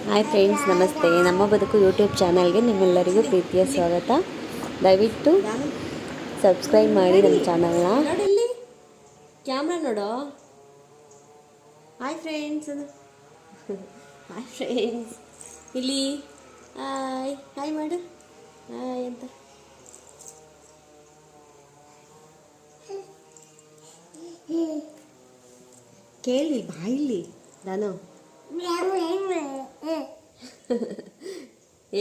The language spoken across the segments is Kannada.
ಹಾಯ್ ಫ್ರೆಂಡ್ಸ್, ನಮಸ್ತೆ. ನಮ್ಮ ಬದುಕು ಯೂಟ್ಯೂಬ್ ಚಾನಲ್ಗೆ ನಿಮ್ಮೆಲ್ಲರಿಗೂ ಪ್ರೀತಿಯ ಸ್ವಾಗತ. ದಯವಿಟ್ಟು ಸಬ್ಸ್ಕ್ರೈಬ್ ಮಾಡಿ ನಮ್ಮ ಚಾನಲ್ನ. ನೋಡಿ ಇಲ್ಲಿ ಕ್ಯಾಮ್ರಾ ನೋಡೋ. Hi friends. Hi friends. ಇಲ್ಲಿ ಹಾಯ್ ಹಾಯ್ ಮಾಡು. ಹಾಯ್ ಅಂತ ಕೇಳಿ ಬಾಯಿಲಿ ನಾನು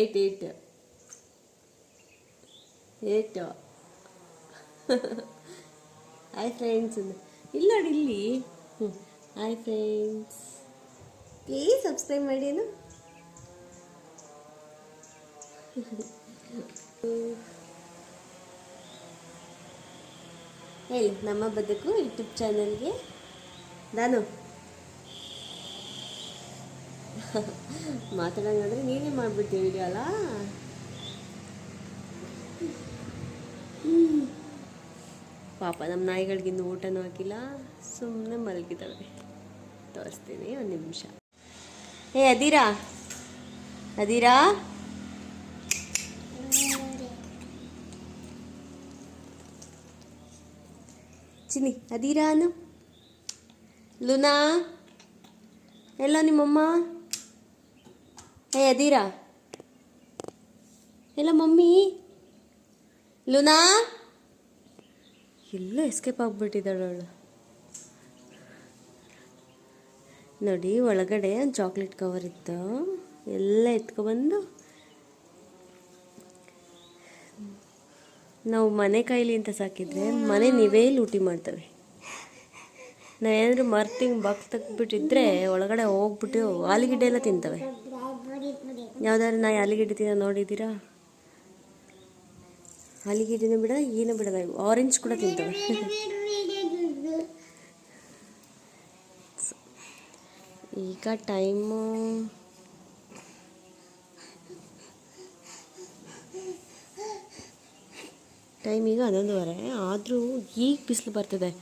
ಏಟ್ ಏಟ್ ಏಟು. Hi friends. ಇಲ್ಲ ನೋಡಿ ಇಲ್ಲಿ. ಹಾಯ್ ಫ್ರೆಂಡ್ಸ್, ಪ್ಲೀಸ್ ಸಬ್ಸ್ಕ್ರೈಬ್ ಮಾಡಿ. ಏನು ಹೇಳಿ ನಮ್ಮ ಬದುಕು ಯೂಟ್ಯೂಬ್ ಚಾನಲ್ಗೆ. ನಾನು ಮಾತಾಡೋಂಗಾದ್ರೆ ನೀನೇ ಮಾಡಿಬಿಡ್ತೀವಿ ವಿಡಿಯೋ ಅಲ್ಲ. ಪಾಪ ನಮ್ಮ ನಾಯಿಗಳಿಗಿನ್ನೂ ಊಟನೂ ಹಾಕಿಲ್ಲ, ಸುಮ್ಮನೆ ಮಲಗಿದ್ದಾವೆ. ತೋರಿಸ್ತೀನಿ ಒಂದು ನಿಮಿಷ. ಅದಿರಾ ಅದಿರಾ ಚಿನ್ನಿ ಅದಿರಾನು. ಲುನಾ ಎಲ್ಲ ನಿಮ್ಮಮ್ಮ. ಅದಿರಾ ಎಲ್ಲ ಮಮ್ಮಿ. ಲುನಾ ಎಲ್ಲ ಎಸ್ಕೇಪ್ ಆಗಿಬಿಟ್ಟಿದ್ದಾಳೆ ಅವಳು. ನೋಡಿ, ಒಳಗಡೆ ಒಂದು ಚಾಕ್ಲೇಟ್ ಕವರ್ ಇತ್ತು, ಎಲ್ಲ ಎತ್ಕೊಬಂದು ನಾವು ಮನೆ ಕಾಯಿಲಿ ಅಂತ ಸಾಕಿದ್ರೆ ಮನೆ ನೀವೇ ಲೂಟಿ ಮಾಡ್ತವೆ. ನಾವೇನಾದರೂ ಮರ್ತಿಂಗ್ ಬಾಕ್ಸ್ ತೆಗ್ದುಬಿಟ್ಟಿದ್ರೆ ಒಳಗಡೆ ಹೋಗ್ಬಿಟ್ಟು ಆಲೂಗಡ್ಡೆ ಎಲ್ಲ ತಿಂತವೆ. ಯಾವ್ದಾದ್ರು ನಾಯಿ ಆಲೂಗಡ್ಡೆ ತಿನ್ನೋ ನೋಡಿದ್ದೀರಾ? ಆಲೂಗಡ್ಡೆನೂ ಬಿಡ, ಏನೂ ಬಿಡಲ್ಲ. ಆರೆಂಜ್ ಕೂಡ ತಿಂತವೆ. ಈಗ ಟೈಮು ಈಗ 11:15. ಆದರೂ ಈಗ ಬಿಸಿಲು ಬರ್ತದೆ.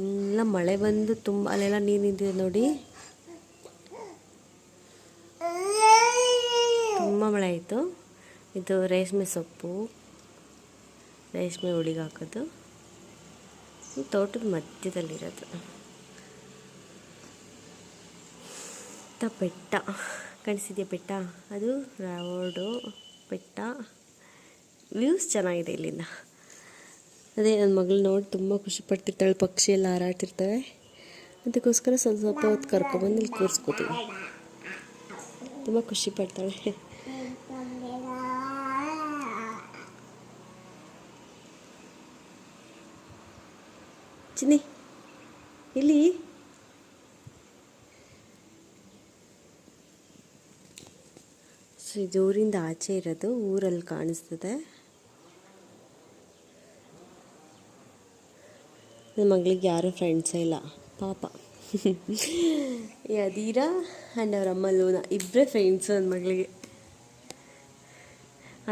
ಎಲ್ಲ ಮಳೆ ಬಂದು ತುಂಬ ಅಲ್ಲೆಲ್ಲ ನೀರು ನಿಂತಿದೆ ನೋಡಿ. ತುಂಬ ಮಳೆ ಆಯಿತು. ಇದು ರೇಷ್ಮೆ ಸೊಪ್ಪು, ರೇಷ್ಮೆ ಹುಳಿಗೆ ಹಾಕೋದು. ತೋಟದ ಮಧ್ಯದಲ್ಲಿರೋದು ಬೆಟ್ಟ ಕಾಣಿಸಿದೆಯಾ? ಬೆಟ್ಟ ಅದು ರೋಡು ಬೆಟ್ಟ. ವ್ಯೂಸ್ ಚೆನ್ನಾಗಿದೆ ಇಲ್ಲಿಂದ. ಅದೇ ನನ್ನ ಮಗಳು ನೋಡಿ ತುಂಬ ಖುಷಿ ಪಡ್ತಿರ್ತಾಳೆ. ಪಕ್ಷಿ ಎಲ್ಲ ಹಾರಾಡ್ತಿರ್ತವೆ. ಅದಕ್ಕೋಸ್ಕರ ಸ್ವಲ್ಪ ಹೊತ್ತು ಕರ್ಕೊಬಂದು ಇಲ್ಲಿ ಕೂರಿಸ್ಕೋತೀವಿ. ತುಂಬ ಖುಷಿ ಪಡ್ತಾಳೆ. ಚಿನ್ನಿ ಇಲ್ಲಿ ಇದು ಊರಿಂದ ಆಚೆ ಇರೋದು, ಊರಲ್ಲಿ ಕಾಣಿಸ್ತದೆ. ನನ್ನ ಮಗಳಿಗೆ ಯಾರೂ ಫ್ರೆಂಡ್ಸೇ ಇಲ್ಲ ಪಾಪ. ಅದೀರಾ ಆ್ಯಂಡ್ ಅವ್ರ ಅಮ್ಮ ಲೂನಾ ಇಬ್ಬರೇ ಫ್ರೆಂಡ್ಸು ನನ್ನ ಮಗಳಿಗೆ.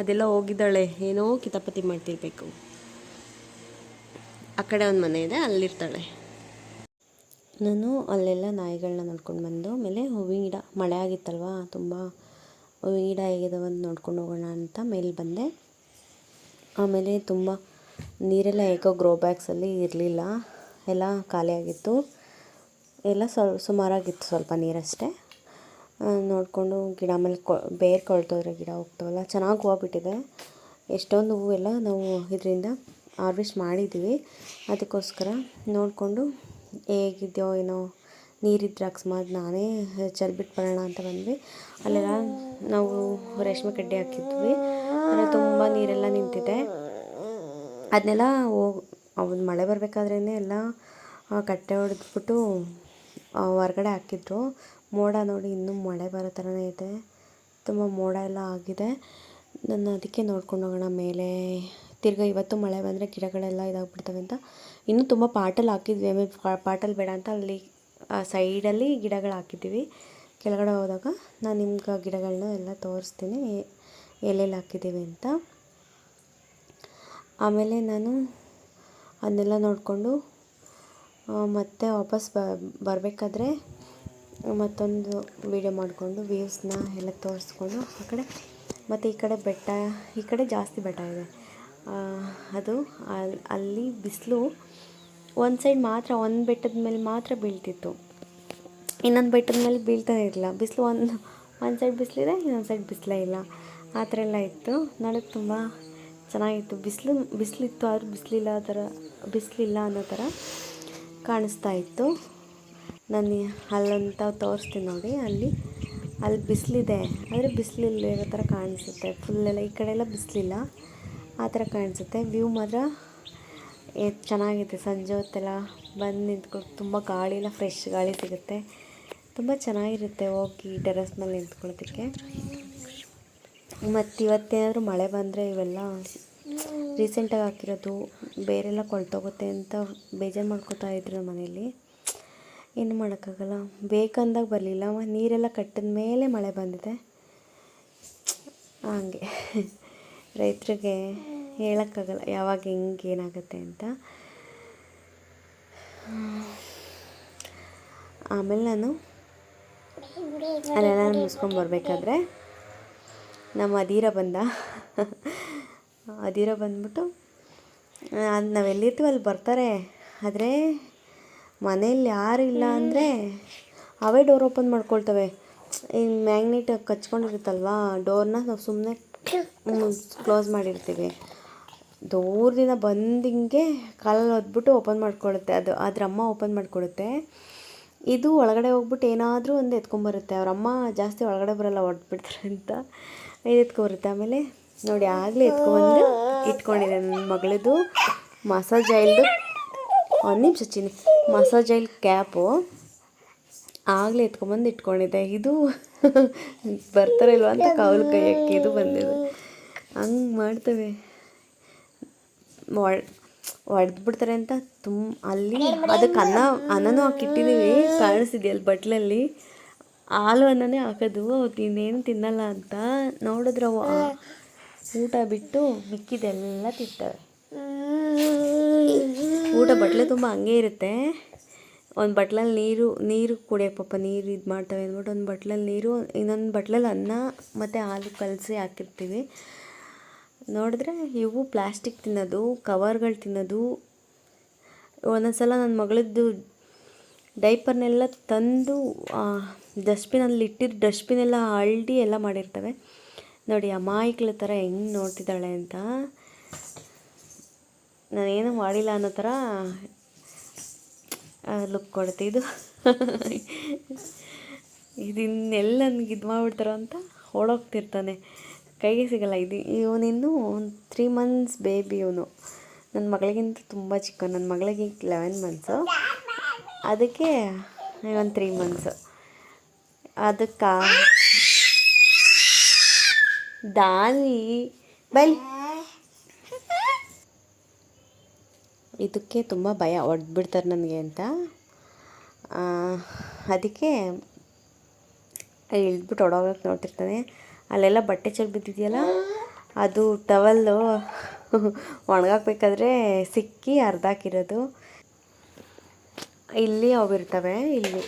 ಅದೆಲ್ಲ ಹೋಗಿದ್ದಾಳೆ, ಏನೋ ಕಿತಾಪತಿ ಮಾಡ್ತಿರ್ಬೇಕು. ಆ ಕಡೆ ಒಂದು ಮನೆ ಇದೆ, ಅಲ್ಲಿರ್ತಾಳೆ. ನಾನು ಅಲ್ಲೆಲ್ಲ ನಾಯಿಗಳನ್ನ ನೋಡ್ಕೊಂಡು ಬಂದು ಆಮೇಲೆ ಹೂವಿನ ಗಿಡ, ಮಳೆ ಆಗಿತ್ತಲ್ವ ತುಂಬ, ಹೂವಿನ ಗಿಡ ಹೇಗಿದಾವಂತ ನೋಡ್ಕೊಂಡು ಹೋಗೋಣ ಅಂತ ಮೇಲೆ ಬಂದೆ. ಆಮೇಲೆ ತುಂಬ ನೀರೆಲ್ಲ ಹೇಗೋ ಗ್ರೋ ಬ್ಯಾಗ್ಸಲ್ಲಿ ಇರಲಿಲ್ಲ, ಎಲ್ಲ ಖಾಲಿಯಾಗಿತ್ತು. ಎಲ್ಲ ಸುಮಾರಾಗಿತ್ತು, ಸ್ವಲ್ಪ ನೀರಷ್ಟೇ. ನೋಡಿಕೊಂಡು ಗಿಡ ಮೇಲೆ ಬೇರೆ ಕೊಳ್ತೋದ್ರೆ ಗಿಡ ಹೋಗ್ತಾವಲ್ಲ, ಚೆನ್ನಾಗಿ ಹೂವು ಬಿಟ್ಟಿದೆ. ಎಷ್ಟೊಂದು ಹೂವೆಲ್ಲ ನಾವು ಇದರಿಂದ ಹಾರ್ವೆಸ್ಟ್ ಮಾಡಿದ್ದೀವಿ. ಅದಕ್ಕೋಸ್ಕರ ನೋಡಿಕೊಂಡು ಹೇಗಿದೆಯೋ ಏನೋ, ನೀರಿದ್ರೆ ಅಕಸ್ಮಾತ್ ನಾನೇ ಚೆಲ್ಬಿಟ್ಟು ಬರೋಣ ಅಂತ ಬಂದ್ವಿ. ಅಲ್ಲೆಲ್ಲ ನಾವು ರೇಷ್ಮೆ ಕಡ್ಡಿ ಹಾಕಿದ್ವಿ, ಅಲ್ಲಿ ತುಂಬ ನೀರೆಲ್ಲ ನಿಂತಿದೆ. ಅದನ್ನೆಲ್ಲ ಅವನು ಮಳೆ ಬರಬೇಕಾದ್ರೇ ಎಲ್ಲ ಕಟ್ಟೆ ಹೊಡೆದ್ಬಿಟ್ಟು ಹೊರಗಡೆ ಹಾಕಿದ್ರು. ಮೋಡ ನೋಡಿ ಇನ್ನೂ ಮಳೆ ಬರೋ ಥರನೇ ಇದೆ, ತುಂಬ ಮೋಡ ಎಲ್ಲ ಆಗಿದೆ. ನಾನು ಅದಕ್ಕೆ ನೋಡ್ಕೊಂಡು ಹೋಗೋಣ ಮೇಲೆ. ತಿರ್ಗಿ ಇವತ್ತು ಮಳೆ ಬಂದರೆ ಗಿಡಗಳೆಲ್ಲ ಇದಾಗ್ಬಿಡ್ತವೆ ಅಂತ ಇನ್ನೂ ತುಂಬ ಪಾಟಲ್ಲಿ ಹಾಕಿದ್ವಿ. ಆಮೇಲೆ ಪಾಟಲ್ಲಿ ಬೇಡ ಅಂತ ಅಲ್ಲಿ ಸೈಡಲ್ಲಿ ಗಿಡಗಳು ಹಾಕಿದ್ದೀವಿ. ಕೆಳಗಡೆ ಹೋದಾಗ ನಾನು ನಿಮ್ಗೆ ಗಿಡಗಳನ್ನ ಎಲ್ಲ ತೋರಿಸ್ತೀನಿ ಎಲ್ಲೆಲ್ಲಿ ಹಾಕಿದ್ದೀವಿ ಅಂತ. ಆಮೇಲೆ ನಾನು ಅದನ್ನೆಲ್ಲ ನೋಡಿಕೊಂಡು ಮತ್ತೆ ವಾಪಸ್ ಬರಬೇಕಾದ್ರೆ ಮತ್ತೊಂದು ವೀಡಿಯೋ ಮಾಡಿಕೊಂಡು ವ್ಯೂಸ್ನ ಎಲ್ಲ ತೋರಿಸ್ಕೊಂಡು ಆ ಕಡೆ ಮತ್ತು ಈ ಕಡೆ ಬೆಟ್ಟ, ಈ ಕಡೆ ಜಾಸ್ತಿ ಬೆಟ್ಟ ಇದೆ. ಅದು ಅಲ್ಲಿ ಬಿಸಿಲು ಒಂದು ಸೈಡ್ ಮಾತ್ರ, ಒಂದು ಬೆಟ್ಟದ ಮೇಲೆ ಮಾತ್ರ ಬೀಳ್ತಿತ್ತು, ಇನ್ನೊಂದು ಬೆಟ್ಟದ ಮೇಲೆ ಬೀಳ್ತಾನೆ ಇರಲಿಲ್ಲ. ಬಿಸಿಲು ಒಂದು ಸೈಡ್ ಬಿಸಿಲಿದೆ, ಇನ್ನೊಂದು ಸೈಡ್ ಬಿಸಿಲೇ ಇಲ್ಲ, ಆ ಥರ ಎಲ್ಲ ಇತ್ತು. ನೋಡೋಕ್ಕೆ ತುಂಬ ಚೆನ್ನಾಗಿತ್ತು. ಬಿಸಿಲಿತ್ತು ಆದರೂ ಬಿಸಿಲಿಲ್ಲ ಅನ್ನೋ ಥರ ಕಾಣಿಸ್ತಾ ಇತ್ತು. ನಾನು ಅಲ್ಲಂತ ತೋರಿಸ್ತೀನಿ ನೋಡಿ, ಅಲ್ಲಿ ಬಿಸಿಲಿದೆ ಆದರೆ ಬಿಸಿಲಿರೋ ಥರ ಕಾಣಿಸುತ್ತೆ. ಫುಲ್ಲೆಲ್ಲ ಈ ಕಡೆ ಎಲ್ಲ ಬಿಸಿಲಿಲ್ಲ, ಆ ಥರ ಕಾಣಿಸುತ್ತೆ. ವ್ಯೂ ಮಾತ್ರ ಚೆನ್ನಾಗಿದೆ. ಸಂಜೆ ಹೊತ್ತೆಲ್ಲ ಬಂದು ನಿಂತ್ಕೊಂಡು ತುಂಬ ಗಾಳಿ ಎಲ್ಲ ಫ್ರೆಶ್ ಗಾಳಿ ಸಿಗುತ್ತೆ, ತುಂಬ ಚೆನ್ನಾಗಿರುತ್ತೆ ಹೋಗಿ ಟೆರೆಸ್ ಮೇಲೆ ನಿಂತ್ಕೊಳ್ಳೋದಕ್ಕೆ. ಮತ್ತು ಇವತ್ತೇನಾದರೂ ಮಳೆ ಬಂದರೆ ಇವೆಲ್ಲ ರೀಸೆಂಟಾಗಿ ಹಾಕಿರೋದು ಬೇರೆಲ್ಲ ಕೊಳ್ತೋಗುತ್ತೆ ಅಂತ ಬೇಜಾರು ಮಾಡ್ಕೋತಾ ಇದ್ರು ಮನೇಲಿ. ಏನು ಮಾಡೋಕ್ಕಾಗಲ್ಲ, ಬೇಕಂದಾಗ ಬರಲಿಲ್ಲ, ನೀರೆಲ್ಲ ಕಟ್ಟಿದ ಮೇಲೆ ಮಳೆ ಬಂದಿದೆ. ಹಾಗೆ ರೈತರಿಗೆ ಹೇಳೋಕ್ಕಾಗಲ್ಲ ಯಾವಾಗ ಹೆಂಗೆ ಏನಾಗುತ್ತೆ ಅಂತ. ಆಮೇಲೆ ನಾನು ಅಲ್ಲೆಲ್ಲ ಮುಗಿಸ್ಕೊಂಬರ್ಬೇಕಾದ್ರೆ ನಮ್ಮ ಅಧೀರ ಬಂದ್ಬಿಟ್ಟು ನಾವೆಲ್ಲಿರ್ತೀವಿ ಅಲ್ಲಿ ಬರ್ತಾರೆ. ಆದರೆ ಮನೇಲಿ ಯಾರು ಇಲ್ಲ ಅಂದರೆ ಅವೇ ಡೋರ್ ಓಪನ್ ಮಾಡ್ಕೊಳ್ತವೆ. ಈ ಮ್ಯಾಗ್ನೆಟ್ ಕಚ್ಕೊಂಡಿರುತ್ತಲ್ವ ಡೋರ್ನ, ನಾವು ಸುಮ್ಮನೆ ಕ್ಲೋಸ್ ಮಾಡಿರ್ತೀವಿ. ದೂರದಿಂದ ಬಂದು ಹಿಂಗೆ ಕಾಲಲ್ಲಿ ಒದ್ಬಿಟ್ಟು ಓಪನ್ ಮಾಡ್ಕೊಳ್ಳುತ್ತೆ. ಅದ್ರ ಅಮ್ಮ ಓಪನ್ ಮಾಡಿಕೊಡುತ್ತೆ. ಇದು ಒಳಗಡೆ ಹೋಗ್ಬಿಟ್ಟು ಏನಾದರೂ ಒಂದು ಎತ್ಕೊಂಬರುತ್ತೆ. ಅವ್ರಮ್ಮ ಜಾಸ್ತಿ ಒಳಗಡೆ ಬರೋಲ್ಲ, ಹೊಡೆದ್ಬಿಡ್ತಾರೆ ಅಂತ ಎತ್ಕೊಂಬರುತ್ತೆ. ಆಮೇಲೆ ನೋಡಿ ಆಗಲೇ ಎತ್ಕೊಂಬಂದು ಇಟ್ಕೊಂಡಿದೆ ನನ್ನ ಮಗಳದು ಮಸಾಜ್ ಆಯಿಲ್ದು. ಒಂದು ನಿಮಿಷ ಚಿನ್ನಿ, ಮಸಾಜ್ ಆಯಿಲ್ ಕ್ಯಾಪು ಆಗಲೇ ಎತ್ಕೊಂಬಂದು ಇಟ್ಕೊಂಡಿದ್ದೆ. ಇದು ಬರ್ತಾರೆ ಇಲ್ವ ಅಂತ ಕಾವಲು ಕೈಯಕ್ಕೆ ಇದು ಬಂದಿದೆ. ಹಂಗೆ ಮಾಡ್ತವೆ, ಹೊಡೆದ್ಬಿಡ್ತಾರೆ ಅಂತ ಅಲ್ಲಿ ಅದಕ್ಕೆ ಅನ್ನನೂ ಹಾಕಿಟ್ಟಿದ್ದೀವಿ, ಕಾಣಿಸ್ತಿದೆ ಅಲ್ಲಿ ಬಟ್ಲಲ್ಲಿ. ಹಾಲು ಅನ್ನನೇ ಹಾಕೋದು, ಇನ್ನೇನು ತಿನ್ನಲ್ಲ ಅಂತ. ನೋಡಿದ್ರೆ ಅವು ಊಟ ಬಿಟ್ಟು ಮಿಕ್ಕಿದೆಲ್ಲ ತಿಂತವೆ. ಊಟ ಬಟ್ಲೆ ತುಂಬ ಹಂಗೆ ಇರುತ್ತೆ. ಒಂದು ಬಟ್ಲಲ್ಲಿ ನೀರು ಕುಡಿಯೋಕೆ ಪಾಪ ನೀರು ಇದು ಮಾಡ್ತವೆ ಅಂದ್ಬಿಟ್ಟು ಒಂದು ಬಟ್ಲಲ್ಲಿ ನೀರು, ಇನ್ನೊಂದು ಬಟ್ಲಲ್ಲಿ ಅನ್ನ ಮತ್ತು ಹಾಲು ಕಲಸಿ ಹಾಕಿರ್ತೀವಿ. ನೋಡಿದ್ರೆ ಇವು ಪ್ಲಾಸ್ಟಿಕ್ ತಿನ್ನೋದು, ಕವರ್ಗಳು ತಿನ್ನೋದು. ಒಂದೊಂದು ಸಲ ನನ್ನ ಮಗಳದ್ದು ಡೈಪರ್ನೆಲ್ಲ ತಂದು ಡಸ್ಟ್ಬಿನಲ್ಲಿ ಇಟ್ಟಿದ್ದು ಡಸ್ಟ್ಬಿನೆಲ್ಲ ಅಳ್ಳಿ ಎಲ್ಲ ಮಾಡಿರ್ತವೆ. ನೋಡಿ ಅಮಾಯಕಳ ಥರ ಹೆಂಗೆ ನೋಡ್ತಿದ್ದಾಳೆ ಅಂತ. ನಾನೇನು ಮಾಡಿಲ್ಲ ಅನ್ನೋ ಥರ ಲುಕ್ ಕೊಡುತ್ತೆ. ಇದನ್ನೆಲ್ಲ ನನಗೆ ಇದು ಮಾಡಿಬಿಡ್ತಾರೋ ಅಂತ ಓಡೋಗ್ತಿರ್ತಾನೆ, ಕೈಗೆ ಸಿಗಲ್ಲ. ಇವನಿನ್ನೂ 3 months ಬೇಬಿ. ಇವನು ನನ್ನ ಮಗಳಿಗಿಂತ ತುಂಬ ಚಿಕ್ಕ. ನನ್ನ ಮಗಳಿಗೆ 11 months, ಅದಕ್ಕೆ ಒಂದು 3 months. ಅದಕ್ಕೆ ದಾನಿ ಬೈ ಇದಕ್ಕೆ ತುಂಬ ಭಯ, ಹೊಡೆದ್ಬಿಡ್ತಾರೆ ನನಗೆ ಅಂತ. ಅದಕ್ಕೆ ಇಳಿದ್ಬಿಟ್ಟು ಹೊಡೋಗಕ್ಕೆ ನೋಡ್ತಿರ್ತಾನೆ. ಅಲ್ಲೆಲ್ಲ ಬಟ್ಟೆ ಚೆಲ್ಲಿ ಬಿದ್ದಿದೆಯಲ್ಲ, ಅದು ಟವಲ್ಲು ಒಣಗಾಕ್ಬೇಕಾದ್ರೆ ಸಿಕ್ಕಿ ಹರಿದಾಕಿರೋದು. ಇಲ್ಲಿ ಅವಿರ್ತವೆ, ಇಲ್ಲಿ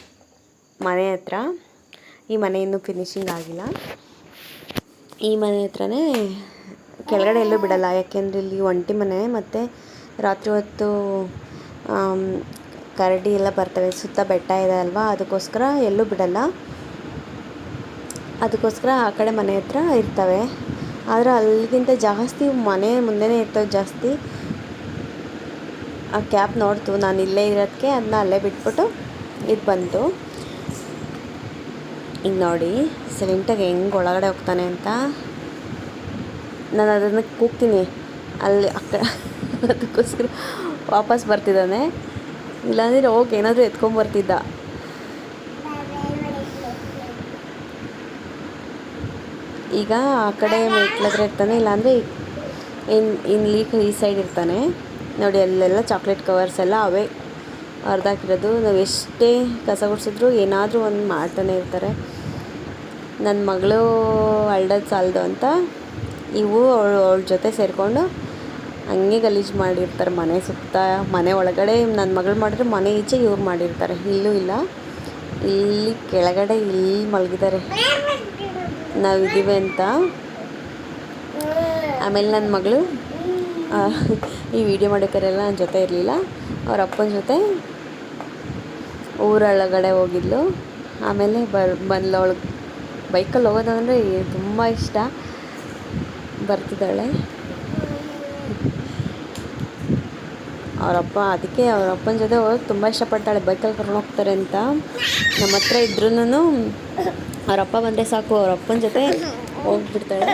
ಮನೆ ಹತ್ರ. ಈ ಮನೆ ಇನ್ನೂ ಫಿನಿಶಿಂಗ್ ಆಗಿಲ್ಲ. ಈ ಮನೆ ಹತ್ರನೇ ಕೆಳಗಡೆ ಎಲ್ಲೂ ಬಿಡಲ್ಲ, ಯಾಕೆಂದರೆ ಇಲ್ಲಿ ಒಂಟಿ ಮನೆ ಮತ್ತು ರಾತ್ರಿ ಹೊತ್ತು ಕರಡಿ ಎಲ್ಲ ಬರ್ತವೆ. ಸುತ್ತ ಬೆಟ್ಟ ಇದೆ ಅಲ್ವಾ, ಅದಕ್ಕೋಸ್ಕರ ಎಲ್ಲೂ ಬಿಡಲ್ಲ. ಅದಕ್ಕೋಸ್ಕರ ಆ ಕಡೆ ಮನೆ ಹತ್ರ ಇರ್ತವೆ. ಆದರೆ ಅಲ್ಲಿಗಿಂತ ಜಾಸ್ತಿ ಮನೆ ಮುಂದೆನೇ ಇರ್ತವೆ ಜಾಸ್ತಿ. ಆ ಕ್ಯಾಪ್ ನೋಡ್ತು ನಾನು ಇಲ್ಲೇ ಇರೋದಕ್ಕೆ, ಅದನ್ನ ಅಲ್ಲೇ ಬಿಟ್ಬಿಟ್ಟು ಇದು ಬಂತು. ಈಗ ನೋಡಿ ಸೈಲೆಂಟಾಗಿ ಹೆಂಗೆ ಒಳಗಡೆ ಹೋಗ್ತಾನೆ ಅಂತ. ನಾನು ಅದನ್ನು ಕೂಗ್ತೀನಿ ಅಲ್ಲಿ ಅದಕ್ಕೋಸ್ಕರ ವಾಪಸ್ ಬರ್ತಿದ್ದಾನೆ. ಇಲ್ಲಾಂದರೆ ಹೋಗಿ ಏನಾದರೂ ಎತ್ಕೊಂಬರ್ತಿದ್ದ. ಈಗ ಆ ಕಡೆ ಮೆಟ್ಲತ್ರ ಇರ್ತಾನೆ, ಇಲ್ಲಾಂದರೆ ಇಲ್ಲಿ ಈ ಸೈಡ್ ಇರ್ತಾನೆ. ನೋಡಿ ಅಲ್ಲೆಲ್ಲ ಚಾಕ್ಲೇಟ್ ಕವರ್ಸ್ ಎಲ್ಲ ಅವೇ ಹರಿದಾಕಿರೋದು. ನಾವು ಎಷ್ಟೇ ಕಸ ಗುಡಿಸಿದ್ರು ಏನಾದರೂ ಒಂದು ಮಾಡ್ತಾನೆ ಇರ್ತಾರೆ. ನನ್ನ ಮಗಳು ಅಳ್ದದ್ದು ಸಾಲದು ಅಂತ ಇವು ಅವಳ ಜೊತೆ ಸೇರಿಕೊಂಡು ಹಂಗೆ ಗಲೀಜು ಮಾಡಿರ್ತಾರೆ ಮನೆ ಸುತ್ತ. ಮನೆ ಒಳಗಡೆ ನನ್ನ ಮಗಳು ಮಾಡಿದ್ರೆ ಮನೆ ಈಚೆ ಇವ್ರು ಮಾಡಿರ್ತಾರೆ. ಇಲ್ಲೂ ಇಲ್ಲ, ಇಲ್ಲಿ ಕೆಳಗಡೆ ಇಲ್ಲಿ ಮಲಗಿದ್ದಾರೆ ನಾವಿದ್ದೀವಿ ಅಂತ. ಆಮೇಲೆ ನನ್ನ ಮಗಳು ಈ ವಿಡಿಯೋ ಮಾಡೋಕ್ಕಾರೆಲ್ಲ ನನ್ನ ಜೊತೆ ಇರಲಿಲ್ಲ, ಅವ್ರ ಅಪ್ಪನ ಜೊತೆ ಊರೊಳಗಡೆ ಹೋಗಿದ್ಲು. ಆಮೇಲೆ ಬಂದ್ಲು. ಅವಳಿಗೆ ಬೈಕಲ್ಲಿ ಹೋಗೋದಂದರೆ ತುಂಬ ಇಷ್ಟ, ಬರ್ತಿದ್ದಾಳೆ. ಅವರಪ್ಪ ಅದಕ್ಕೆ ಅವ್ರ ಅಪ್ಪನ ಜೊತೆ ಹೋಗೋಕೆ ತುಂಬ ಇಷ್ಟಪಡ್ತಾಳೆ, ಬೈಕಲ್ಲಿ ಕರ್ಕೊಂಡು ಹೋಗ್ತಾರೆ ಅಂತ. ನಮ್ಮ ಹತ್ರ ಇದ್ರೂ ಅವರಪ್ಪ ಬಂದರೆ ಸಾಕು, ಅವ್ರ ಅಪ್ಪನ ಜೊತೆ ಹೋಗ್ಬಿಡ್ತಾಳೆ.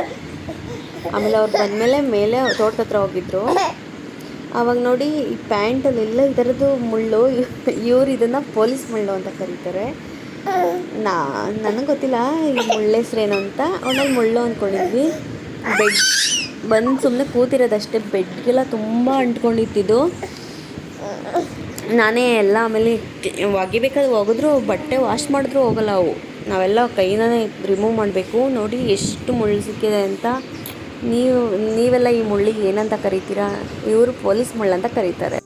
ಆಮೇಲೆ ಅವ್ರು ಬಂದಮೇಲೆ ಮೇಲೆ ತೋಟದ ಹತ್ರ ಹೋಗಿದ್ರು. ಆವಾಗ ನೋಡಿ ಈ ಪ್ಯಾಂಟಲ್ಲೆಲ್ಲ ಇದರದ್ದು ಮುಳ್ಳು, ಇವ್ರು ಇದನ್ನು ಪೊಲೀಸ್ ಮುಳ್ಳು ಅಂತ ಕರೀತಾರೆ. ನನಗೆ ಗೊತ್ತಿಲ್ಲ ಈ ಮುಳ್ಳು ಹೆಸ್ರೇನು ಅಂತ. ಅವನಲ್ಲಿ ಮುಳ್ಳು ಅಂದ್ಕೊಂಡಿದ್ವಿ. ಬೆಡ್ ಬಂದು ಸುಮ್ಮನೆ ಕೂತಿರೋದಷ್ಟೇ, ಬೆಡ್ಗೆಲ್ಲ ತುಂಬ ಅಂಟ್ಕೊಂಡಿತ್ತಿದ್ದು. ನಾನೇ ಎಲ್ಲ ಆಮೇಲೆ ಒಗಿಬೇಕಾದ್ರೆ ಒಗೆದ್ರೂ ಬಟ್ಟೆ ವಾಶ್ ಮಾಡಿದ್ರೂ ಹೋಗಲ್ಲ ಅವು, ನಾವೆಲ್ಲ ಕೈನೇ ರಿಮೂವ್ ಮಾಡಬೇಕು. ನೋಡಿ ಎಷ್ಟು ಮುಳ್ಳು ಸಿಕ್ಕಿದೆ ಅಂತ. ನೀವೆಲ್ಲ ಈ ಮುಳ್ಳಿಗೆ ಏನಂತ ಕರಿತೀರಾ? ಇವರು ಪೊಲೀಸ್ ಮುಳ್ಳು ಅಂತ ಕರೀತಾರೆ.